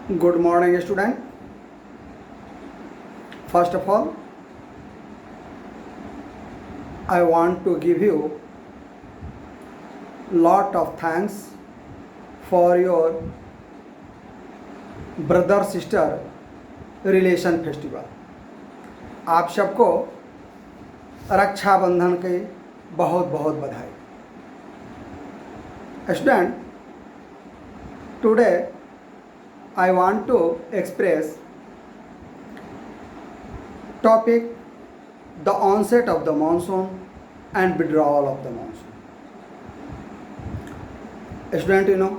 Good morning, student. First of all, I want to give you lot of thanks for your brother sister relation festival. आप सबको रक्षाबंधन के बहुत बहुत बधाई। Student, today I want to express topic the onset of the monsoon and withdrawal of the monsoon. Student,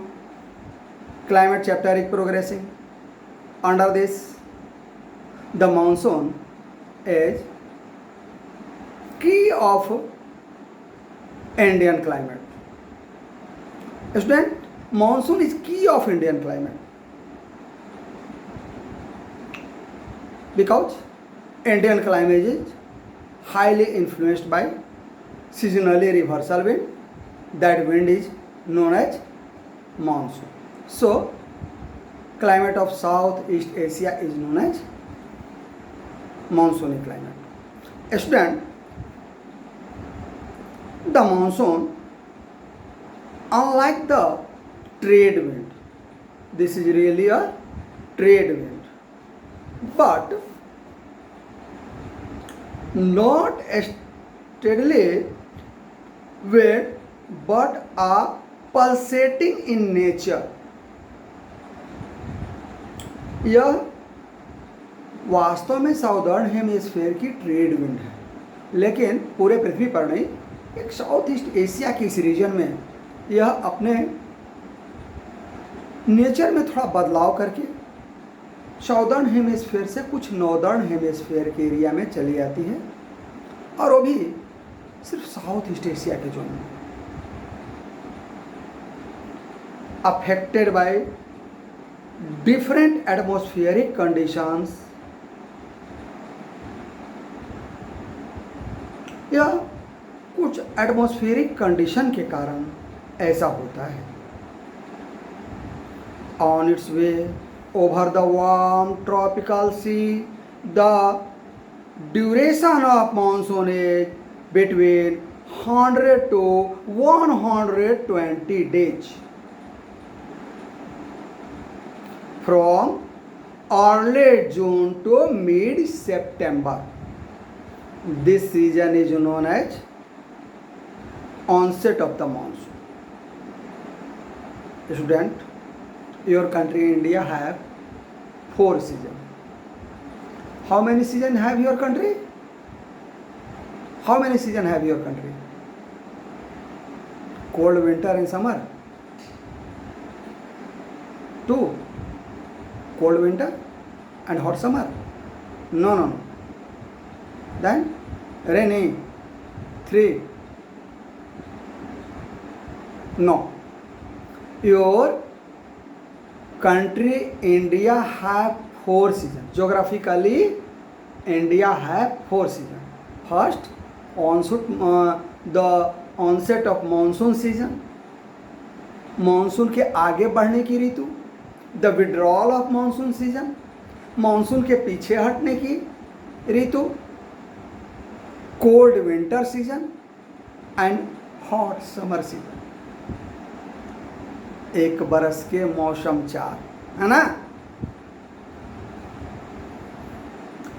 climate chapter is progressing. Under this, the monsoon is key of Indian climate. Student, monsoon is key of Indian climate. Because Indian climate is highly influenced by seasonally reversal wind. That wind is known as monsoon. So, climate of Southeast Asia is known as monsoony climate. Student, the monsoon, unlike the trade wind, this is really a trade wind, but not steadily wind but a pulsating in nature. यह वास्तव में southern hemisphere की trade wind है, लेकिन पूरे पृथ्वी पर नहीं, एक साउथ ईस्ट एशिया के इस रीजन में यह अपने नेचर में थोड़ा बदलाव करके साउदर्न हेमिस्फीयर से कुछ नॉर्दर्न हेमिस्फीयर के एरिया में चली जाती है, और वो भी सिर्फ साउथ ईस्ट एशिया के जोन में। Affected by different atmospheric conditions, या कुछ एटमॉस्फेरिक कंडीशन के कारण ऐसा होता है। On it's way over the warm tropical sea, the duration of monsoon is between 100 to 120 days. From early June to mid-September. This season is known as onset of the monsoon. Student, your country India have 4 seasons. How many seasons have your country? How many seasons have your country? Cold winter and summer. 2. Cold winter and hot summer. No. Then rainy. 3. No. Your country India have 4 seasons. Geographically, India have 4 seasons. First, the onset of monsoon season, monsoon के आगे बढ़ने की ऋतु, the withdrawal of monsoon season, monsoon के पीछे हटने की ऋतु, cold winter season and hot summer season. एक बरस के मौसम 4, है ना?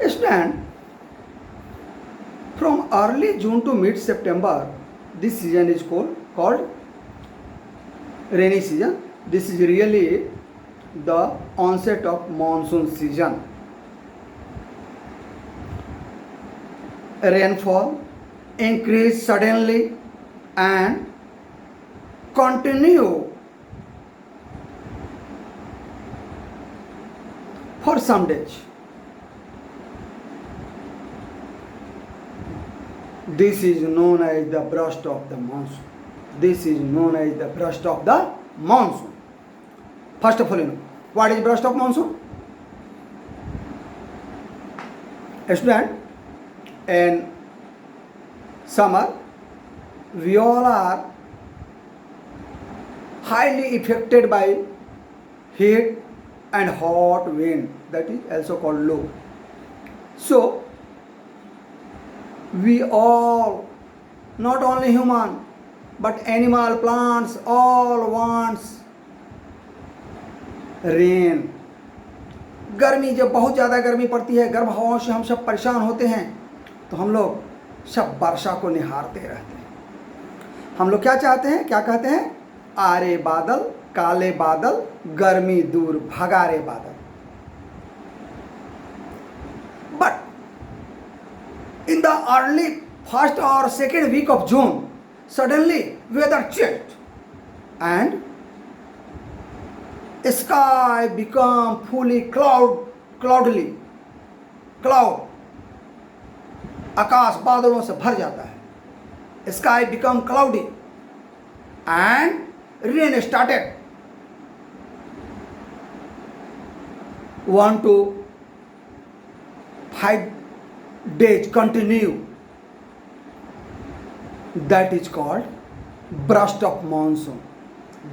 Student, from early June to mid September, this season is called rainy season. This is really the onset of monsoon season. Rainfall increase suddenly and continue for some days. This is known as the burst of the monsoon. This is known as the burst of the monsoon. First of all, what is burst of monsoon? Student, in summer, we all are highly affected by heat and hot wind, that is also called low. So we all, not only human but animal, plants, all wants rain. गर्मी, जब बहुत ज़्यादा गर्मी पड़ती है, गर्म हवाओं से हम सब परेशान होते हैं, तो हम लोग सब वर्षा को निहारते रहते हैं. हम लोग क्या चाहते हैं, क्या कहते हैं? आरे बादल, काले बादल, गर्मी दूर भगा रे बादल. But in the early first और second week of June, suddenly weather changed and sky become fully cloudly. cloud, आकाश बादलों से भर जाता है. Sky become cloudy and rain started. 1 to 5 days continue. That is called burst of monsoon.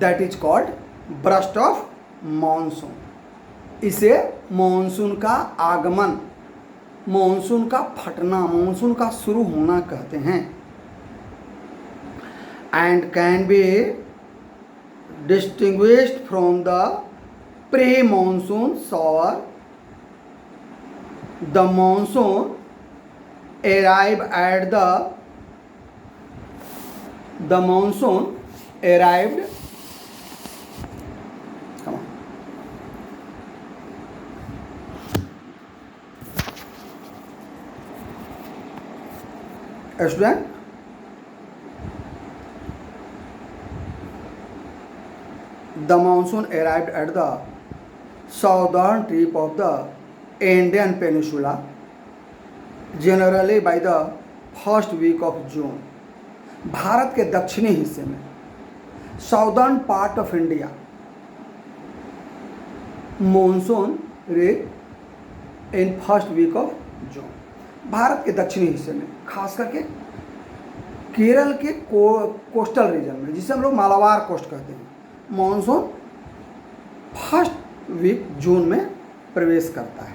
That is called burst of monsoon. इसे monsoon का आगमन, monsoon का फटना, मॉनसून का शुरू होना कहते हैं. And can be distinguished from the pre-monsoon shower. The monsoon arrived at the monsoon arrived, come on, student, the monsoon arrived at the southern tip of the Indian Peninsula generally by the first week of June. Bharat के दक्षिणी हिस्से में, southern part of India, monsoon reach in first week of June. भारत के दक्षिणी हिस्से में, खास करके केरल के कोस्टल रीजन में, जिसे हम लोग मालाबार कोस्ट कहते हैं, मॉनसून फर्स्ट वीक जून में प्रवेश करता है.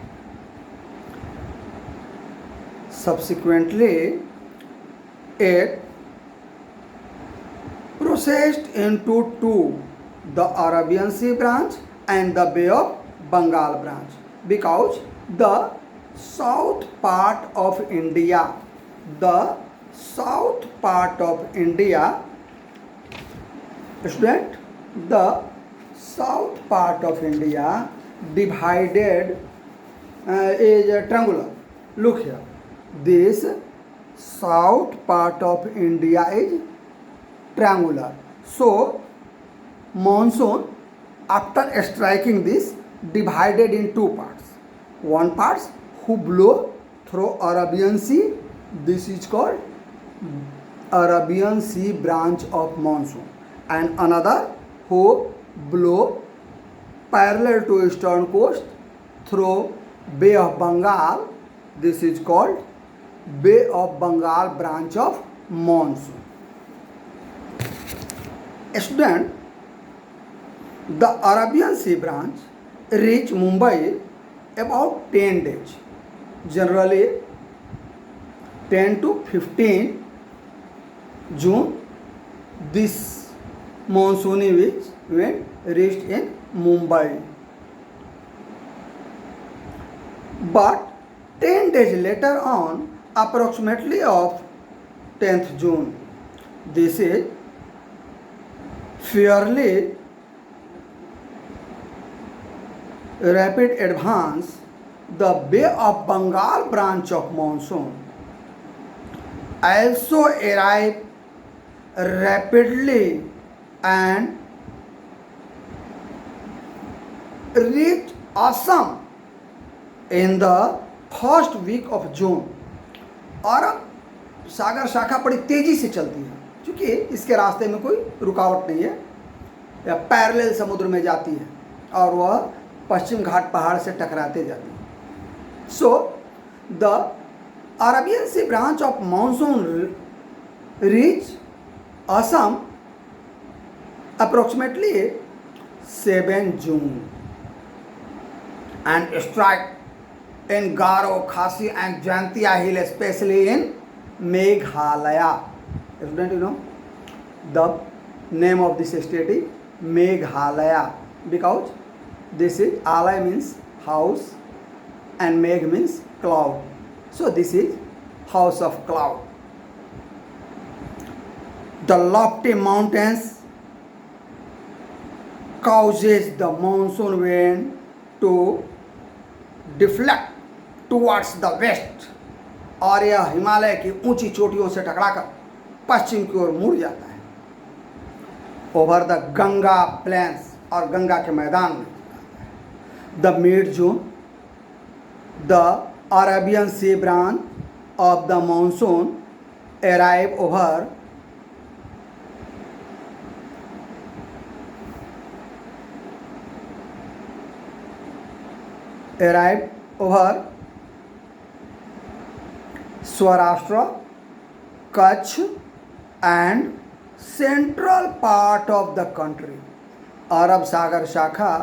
Subsequently it processed into two, the Arabian Sea branch and the Bay of Bengal branch, because the south part of India, the south part of India, student, the south part of India divided is triangular. Look here, this south part of India is triangular. So monsoon, after striking this, divided in two parts. One part who blow through Arabian Sea, this is called Arabian Sea branch of monsoon, and another who blow parallel to eastern coast through Bay of Bengal, this is called Bay of Bengal branch of monsoon. Student, the Arabian Sea branch reach Mumbai about 10 days, generally 10 to 15 June. This monsoony wind reached in Mumbai, but 10 days later on, approximately of 10th June, this is fairly rapid advance, the Bay of Bengal branch of monsoon also arrive rapidly and reach Assam in the first week of June. और सागर शाखा बड़ी तेज़ी से चलती है, क्योंकि इसके रास्ते में कोई रुकावट नहीं है, या पैरेलल समुद्र में जाती है और वह पश्चिम घाट पहाड़ से टकराते जाती है. So the Arabian sea branch of monsoon reach Assam approximately 7 जून. and strike in Garo, Khasi and Jaintia Hill, especially in Meghalaya. Student, you know, the name of this state is Meghalaya because this is Alay means house and Meg means cloud. So this is house of cloud. The lofty mountains causes the monsoon wind to deflect towards the west, और यह हिमालय की ऊंची चोटियों से टकराकर पश्चिम की ओर मुड़ जाता है, ओवर द गंगा प्लेन्स, और गंगा के मैदान में. The mid June the Arabian sea branch of the monsoon arrive over Saurashtra, Kutch and central part of the country. अरब सागर शाखा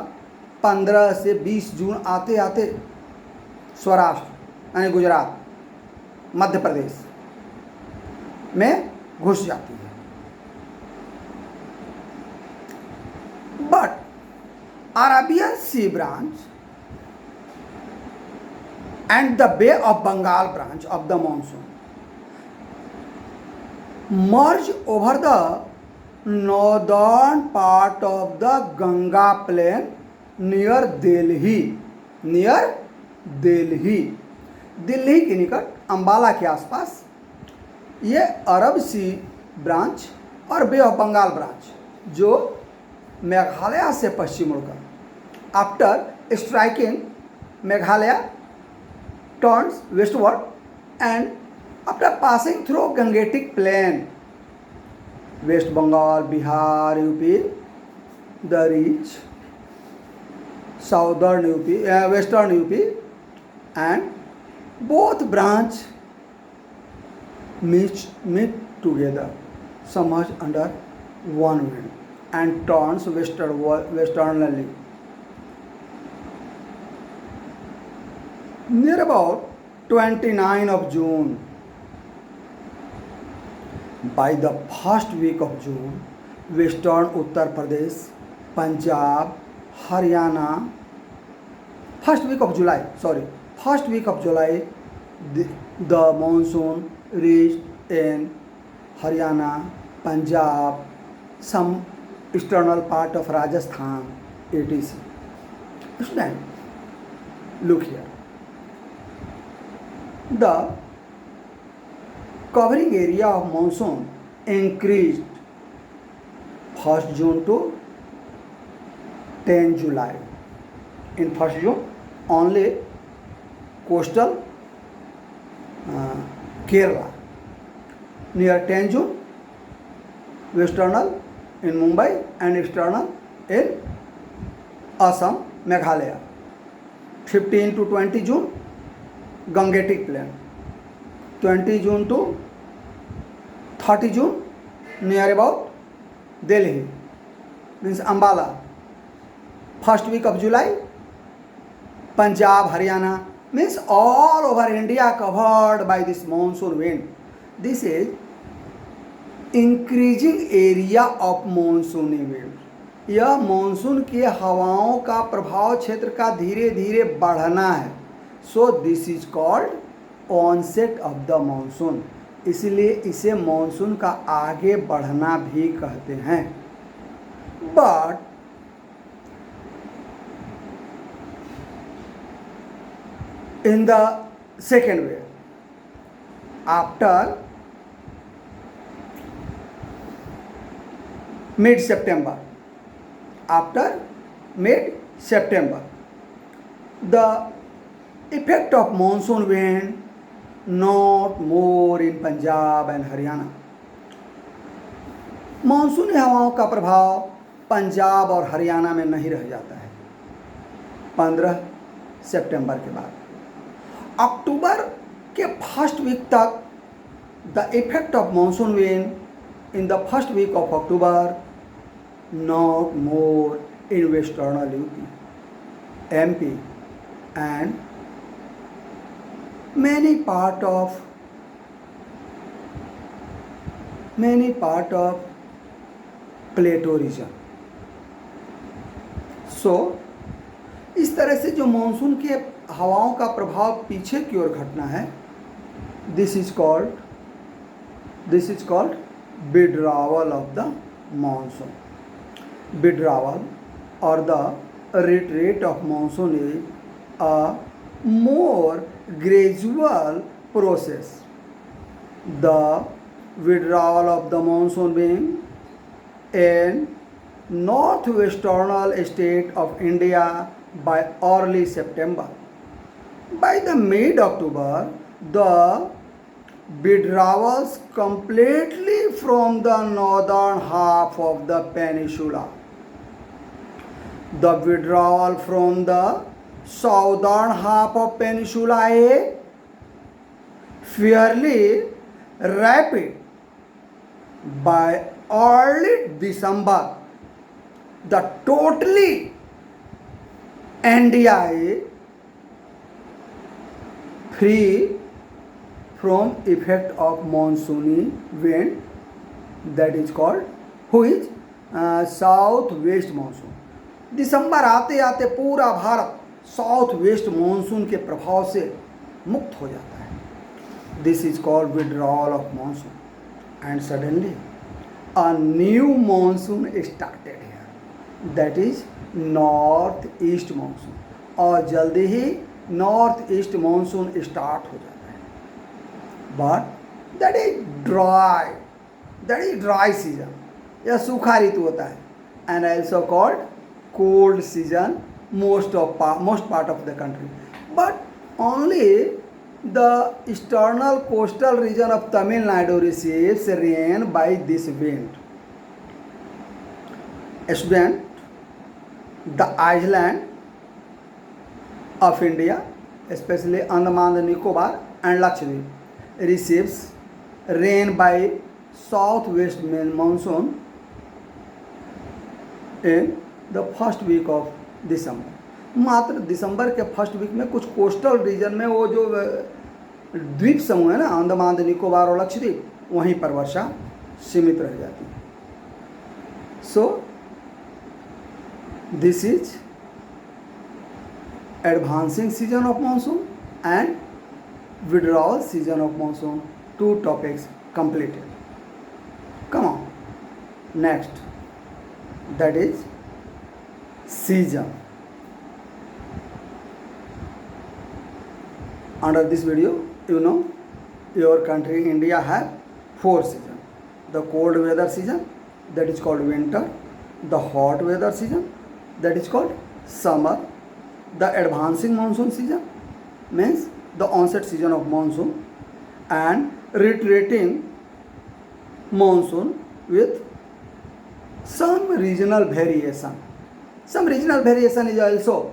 15 से 20 जून आते आते सौराष्ट्र यानी गुजरात, मध्य प्रदेश में घुस जाती है. But Arabian sea branch and the Bay of Bengal branch of the monsoon merge over the northern part of the Ganga plain near Delhi. Delhi के निकट अंबाला के आसपास ये अरब सी ब्रांच और बे ऑफ बंगाल ब्रांच जो मेघालय से पश्चिम मुड़कर after striking Meghalaya turns westward and after passing through Gangetic plain, West Bengal, Bihar, UP, the reach southern UP, western UP, and both branch meet together, submerged under one wind and turns westernly. Near about 29 of June, by the first week of June, western Uttar Pradesh, Punjab, Haryana, first week of July, the monsoon reached in Haryana, Punjab, some external part of Rajasthan, etc. Student, look here. The covering area of monsoon increased 1st June to 10 July. In 1st June, only coastal Kerala. Near 10 June, westernal in Mumbai and external in Assam, Meghalaya. 15 to 20 June, Gangetic plain. 20 June to 30 June, near about Delhi, means Ambala. First week of July, Punjab, Haryana, means all over India covered by this monsoon wind. This is increasing area of monsoony wind. यह monsoon की हवाओं का प्रभाव क्षेत्र का धीरे धीरे बढ़ना है. So this is called onset of the monsoon. इसलिए इसे मानसून का आगे बढ़ना भी कहते हैं. But in the second wave, after mid-September, the effect of monsoon wind not more in Punjab and Haryana. मानसूनी हवाओं का प्रभाव पंजाब और हरियाणा में नहीं रह जाता है 15 सितंबर के बाद. अक्टूबर के फर्स्ट वीक तक the effect of monsoon wind in the first week of October not more in western UP, MP, and many part of plateau region. So इस तरह से जो मानसून के हवाओं का प्रभाव पीछे की ओर घटना है, this is called withdrawal of the monsoon. Withdrawal or the retreat of monsoon is a more gradual process. The withdrawal of the monsoon being in northwestern state of India by early September. By the mid-October, the withdrawals completely from the northern half of the peninsula. The withdrawal from the southern half of peninsula is fairly rapid. By early December, the totally India is free from effect of monsoony wind, that is called which south west monsoon. दिसंबर आते आते पूरा Bharat south west monsoon के प्रभाव से मुक्त हो जाता है. This is called withdrawal of monsoon and suddenly a new monsoon started here, that is north east monsoon. और जल्दी ही नॉर्थ ईस्ट मानसून स्टार्ट हो जाता है. But that is dry season, यह सूखा ऋतु होता है. And also called cold season most part of the country. But only the eastern coastal region of Tamil Nadu receives rain by this wind. Student, the island of India, especially Andaman and Nicobar and Lakshadweep, receives rain by southwest monsoon in the first week of दिसंबर. मात्र दिसंबर के first week में कुछ coastal region में वो जो द्वीप समूह है ना, अंडमान निकोबार और लक्षद्वीप, वहीं पर वर्षा सीमित रह जाती है. So this is advancing season of monsoon and withdrawal season of monsoon. 2 topics completed. Come on next, that is season. Under this video, you know, your country India have 4 seasons. The cold weather season, that is called winter. The hot weather season, that is called summer. The advancing monsoon season means the onset season of monsoon, and retreating monsoon with some regional variation. Some regional variation is also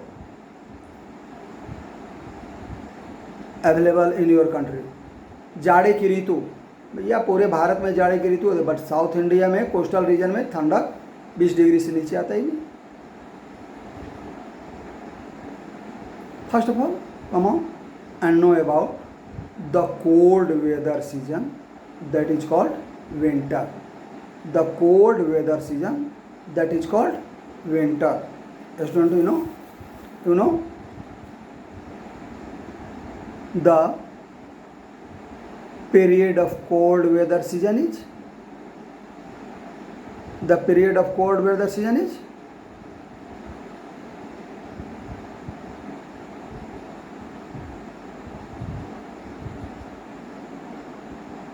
available in your country. जाड़े की ऋतु, भैया पूरे भारत में जाड़े की ऋतु है, but south India में कोस्टल रीजन में ठंडक 20 डिग्री से नीचे आता ही नहीं. First of all come on and know about the cold weather season, that is called winter. The cold weather season, that is called winter. Student, you know the period of cold weather season is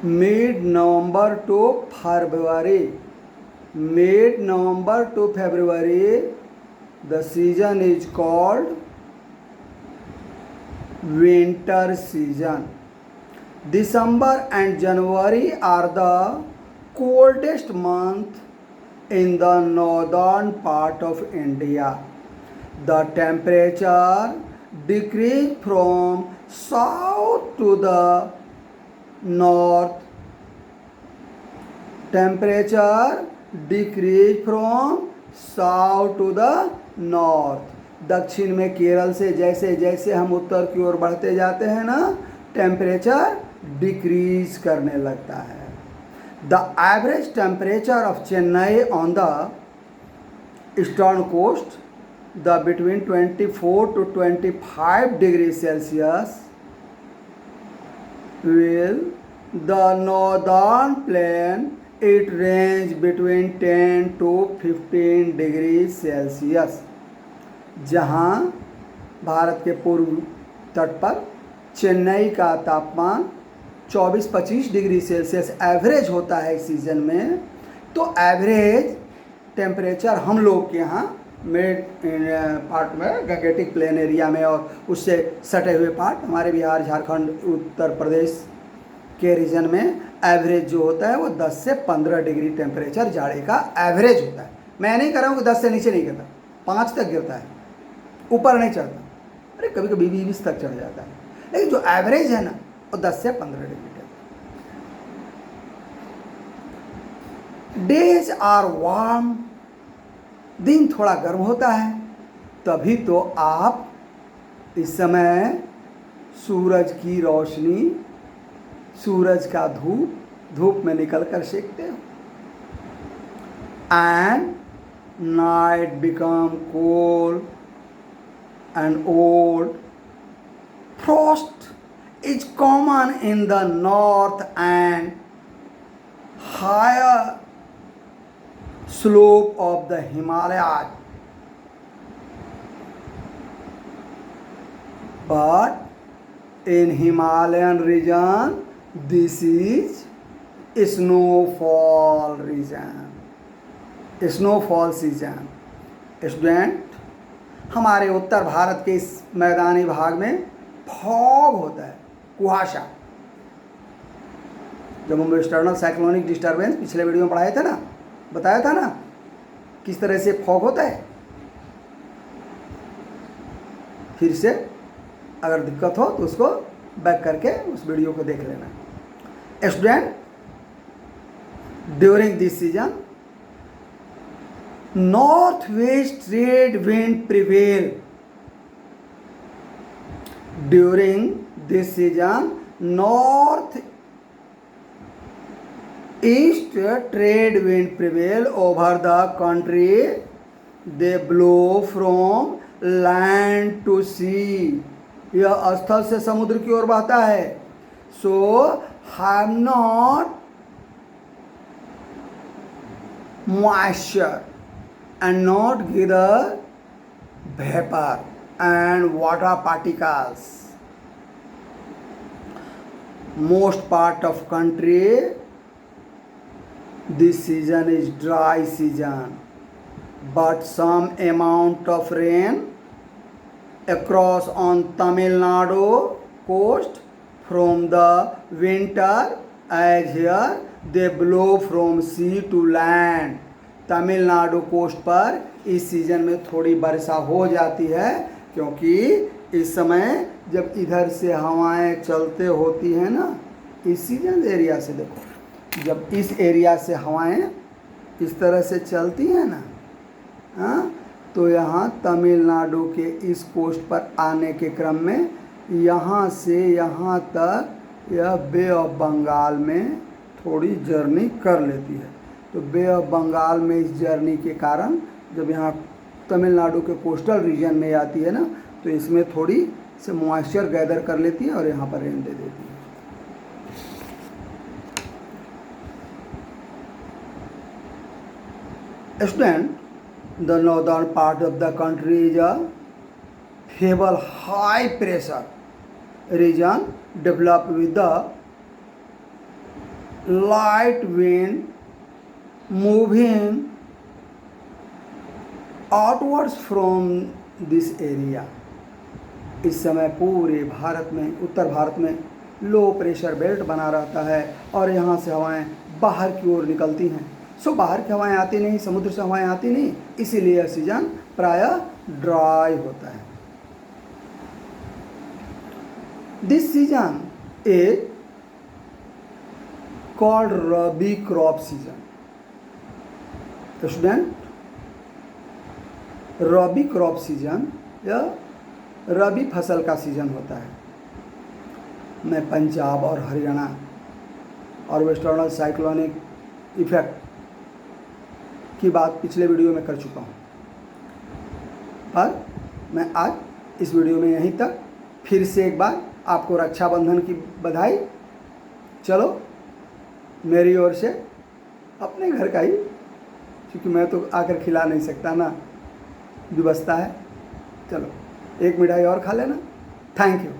mid November to February. Mid-November to February, the season is called winter season. December and January are the coldest month in the northern part of India. The temperature decrease from south to the north. Temperature decrease from south to the north. दक्षिण में केरल से जैसे जैसे हम उत्तर की ओर बढ़ते जाते हैं ना, टेम्परेचर डिक्रीज करने लगता है. The average temperature of Chennai on the eastern coast, the between 24 to 25 degrees Celsius, will the northern plain it range between 10 to 15 degrees Celsius. जहाँ भारत के पूर्व तट पर चेन्नई का तापमान 24-25 डिग्री सेल्सियस एवरेज होता है इस सीज़न में. तो एवरेज टेम्परेचर हम लोग के यहाँ मिड पार्ट में गंगेटिक प्लेन एरिया में और उससे सटे हुए पार्ट हमारे बिहार, झारखंड, उत्तर प्रदेश के रीजन में एवरेज जो होता है वो 10 से 15 डिग्री टेम्परेचर जाड़े का एवरेज होता है. मैं नहीं कर रहा हूँ कि 10 से नीचे नहीं गिरता, 5 तक गिरता है, ऊपर नहीं चढ़ता. अरे कभी कभी 20 तक चढ़ जाता है, लेकिन जो एवरेज है ना वो 10 से 15 डिग्री. डेज आर वार्म, दिन थोड़ा गर्म होता है. तभी तो आप इस समय सूरज की रोशनी, सूरज का धूप में निकल कर सेकते हो. And night become cold and old. Frost is common in the north and higher slope of the Himalayas, but in Himalayan region this is snowfall region, snowfall season. Student, हमारे उत्तर भारत के इस मैदानी भाग में फॉग होता है, कुहासा. जब हम एक्सटर्नल साइक्लोनिक डिस्टर्बेंस पिछले वीडियो में पढ़ाए थे ना, बताया था ना किस तरह से फॉग होता है. फिर से अगर दिक्कत हो तो उसको बैक करके उस वीडियो को देख लेना. Student, during this season north west trade wind prevail. During this season north east trade wind prevail over the country. They blow from land to sea. यह स्थल से समुद्र की ओर बहता है. So have not moisture and not gather vapor and water particles. Most part of country this season is dry season, but some amount of rain across on Tamil Nadu coast from the winter, as here they blow from sea to land. Tamil Nadu coast पर इस season में थोड़ी वर्षा हो जाती है, क्योंकि इस समय जब इधर से हवाएं चलते होती हैं ना, इस सीजन एरिया से देखो, जब इस एरिया से हवाएं इस तरह से चलती हैं ना, हाँ, तो यहाँ तमिलनाडु के इस कोस्ट पर आने के क्रम में यहाँ से यहाँ तक यह बे ऑफ बंगाल में थोड़ी जर्नी कर लेती है. तो बे ऑफ बंगाल में इस जर्नी के कारण जब यहाँ तमिलनाडु के कोस्टल रीजन में आती है ना, तो इसमें थोड़ी से मॉइस्चर गैदर कर लेती है और यहाँ पर रेन दे देती है. Student, the northern part of the country is a feeble high pressure region developed with the light wind moving outwards from this area. इस समय पूरे भारत में, उत्तर भारत में लो प्रेशर बेल्ट बना रहता है और यहाँ से हवाएं बाहर की ओर निकलती हैं. सो बाहर की हवाएं आती नहीं, समुद्र से हवाएं आती नहीं, इसीलिए यह सीजन प्रायः ड्राई होता है. This season is called rabi crop season. Student, rabi crop season यह रबी फसल का सीज़न होता है। मैं पंजाब और हरियाणा और वेस्टर्नल साइक्लोनिक इफेक्ट की बात पिछले वीडियो में कर चुका हूँ, पर मैं आज इस वीडियो में यहीं तक। फिर से एक बार आपको रक्षाबंधन की बधाई। चलो मेरी ओर से अपने घर का ही, क्योंकि मैं तो आकर खिला नहीं सकता ना, व्यवस्था है। चलो एक मिठाई और खा लेना। Thank you.